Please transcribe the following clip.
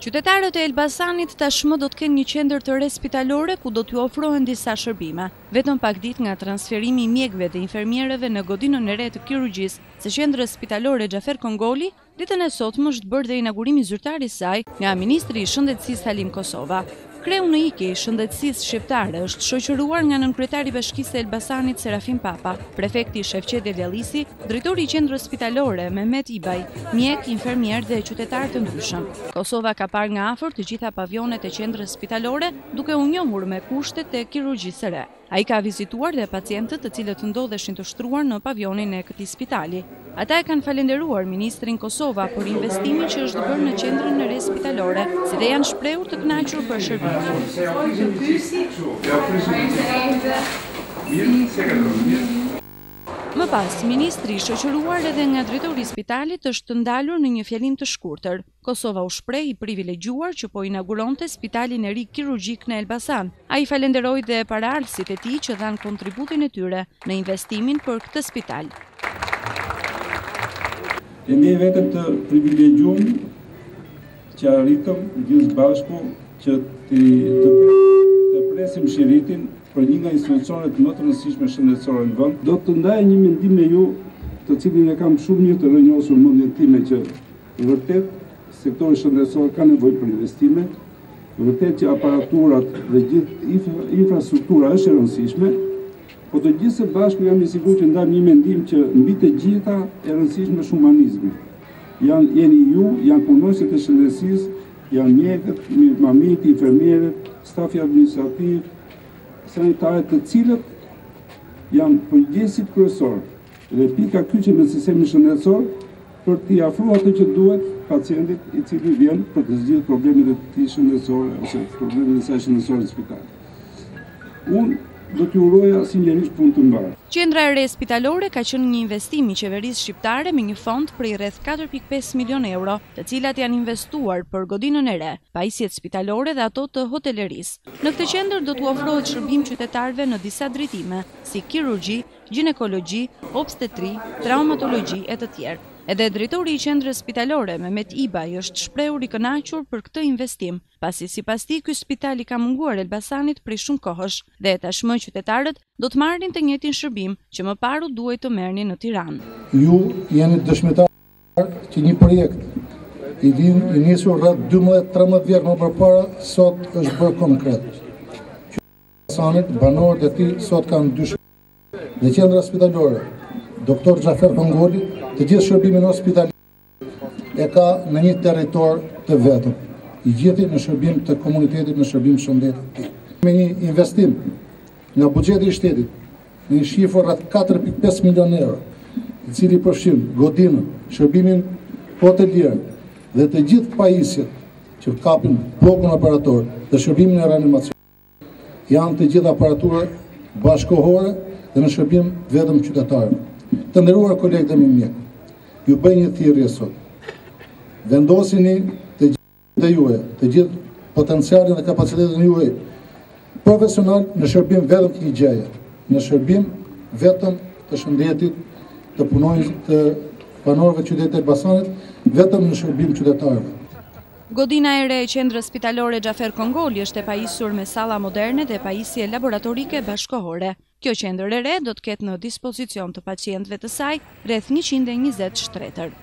Qytetarët e Elbasanit tashmë do të kenë një qendër të re spitalore ku do t'ju ofrohen disa shërbime. Vetëm pak ditë nga transferimi i mjekëve dhe infermierëve në godinën e re të kirurgjisë së qendrës spitalore Xhafer Kongoli, ditën e sotme është bërë dhe inaugurimi zyrtar i saj nga Ministri i Shëndetësisë Halim Kosova. Kreu në iki i shëndetësisë shqiptare është shoqëruar nga nënkryetari i Bashkisë së Elbasanit Serafim Papa, prefekti Shefqet Eljallisi, drejtori i qendrës spitalore Mehmet Ibaj, mjek, infermier dhe qytetarë të ndryshëm. Kosova ka parë nga afër të gjitha pavionet e qendrës spitalore, duke u njohur me kushtet e kirurgjisë së re. Ai ka vizituar dhe pacientët të cilët ndodheshin të shtruar në pavionin e këtij spitali. Ata e kanë falenderuar ministrin Kosova për investimin që është bërë në qendrën e re spitalore, si dhe janë shprehur të kënaqur për shërbimin. Më pas, ministri i shoqëruar edhe nga drejtori i spitalit është ndalur në një fjalim të shkurtër. Kosova u shpreh i privilegjuar që po inauguronte spitalin e ri kirurgjik në Elbasan. Ai falenderoi dhe paraardhësit e tij që dhanë kontributin e tyre në investimin për këtë spital. E ne vetëm të privilegjuar që arritëm gjithë bashku që të presim shiritin për një nga institucionet më të rëndësishme shëndetësore në vend. Do të ndaj një mendim me ju, të cilin e kam shumë mirë të rënjosur mendjen time që vërtet sektori shëndetësor ka nevojë për investime, vërtet që aparaturat dhe gjithë infrastruktura është e rëndësishme, po të gjithë së bashku jam i sigurt që ndajmë një mendim që mbi të gjitha e rëndësishme është humanizmi. Jeni ju, janë punonësit e shëndetësisë, janë mjekët, mamit, infermierët, stafi administrativ, sanitarët, të cilët janë përgjegjësit kryesor dhe pika kyçe në sistemin shëndetësor për t'i afruar atë që duhet pacientit i cili vjen për të zgjidhur problemet e tij shëndetësore ose problemet e saj shëndetësore në spital. Unë do t'ju uroja sinqerisht punë të mbarë. Qendra e re spitalore ka qenë një investim i qeverisë shqiptare me një fond prej rreth 4.5 milion euro, të cilat janë investuar për godinën e re, pajisjet spitalore dhe ato të hotelerisë. Në këtë qendër do t'u ofrohet shërbim qytetarëve në disa drejtime, si kirurgji, ginekologji, obstetri, traumatologji e të tjerë. Edhe drejtori i qendrës spitalore Mehmet Ibaj është shprehur i kënaqur për këtë investim, pasi sipas tij ky spital i ka munguar Elbasanit prej shumë kohësh dhe tashmë qytetarët do të marrin të njëjtin shërbim që më parë duhet të merrnin në Tiranë. Ju jeni dëshmitar që një projekt i nisur rreth 12-13 vjet më parë sot është bërë konkret. Elbasanit banorët e tij sot kanë dyshim dhe qendra spitalore Doktor Xhafer Kongoli të gjithë shërbimin hospitali e ka në një territor të vetëm, i gjithë në shërbim të komunitetit, në shërbim shëndetit. Me një investim nga buxheti i shtetit, në një shifër rreth 4.5 milion euro, i cili përfshin godinën, shërbimin hotelier dhe të gjithë pajisjet që kapin bllokun operator dhe shërbimin e reanimacionit, janë të gjithë aparatura bashkohore dhe në shërbim vetëm qytetarëve. Të nderuar kolegë dhe mjek, ju bëj një thirrje sot. Vendosini të gjithë juve, të gjithë potencialin dhe kapacitetin juaj profesional në shërbim vetëm të një gjëje, në shërbim vetëm të shëndetit, të punonjës të banorëve të qytetit të Elbasanit, vetëm në shërbim qytetarëve. Godina e re e qendrës spitalore Xhafer Kongoli është e pajisur me salla moderne dhe pajisje laboratorike bashkohore. Kjo qendër e re do të ketë në dispozicion të pacientëve të saj rreth 120 shtretër.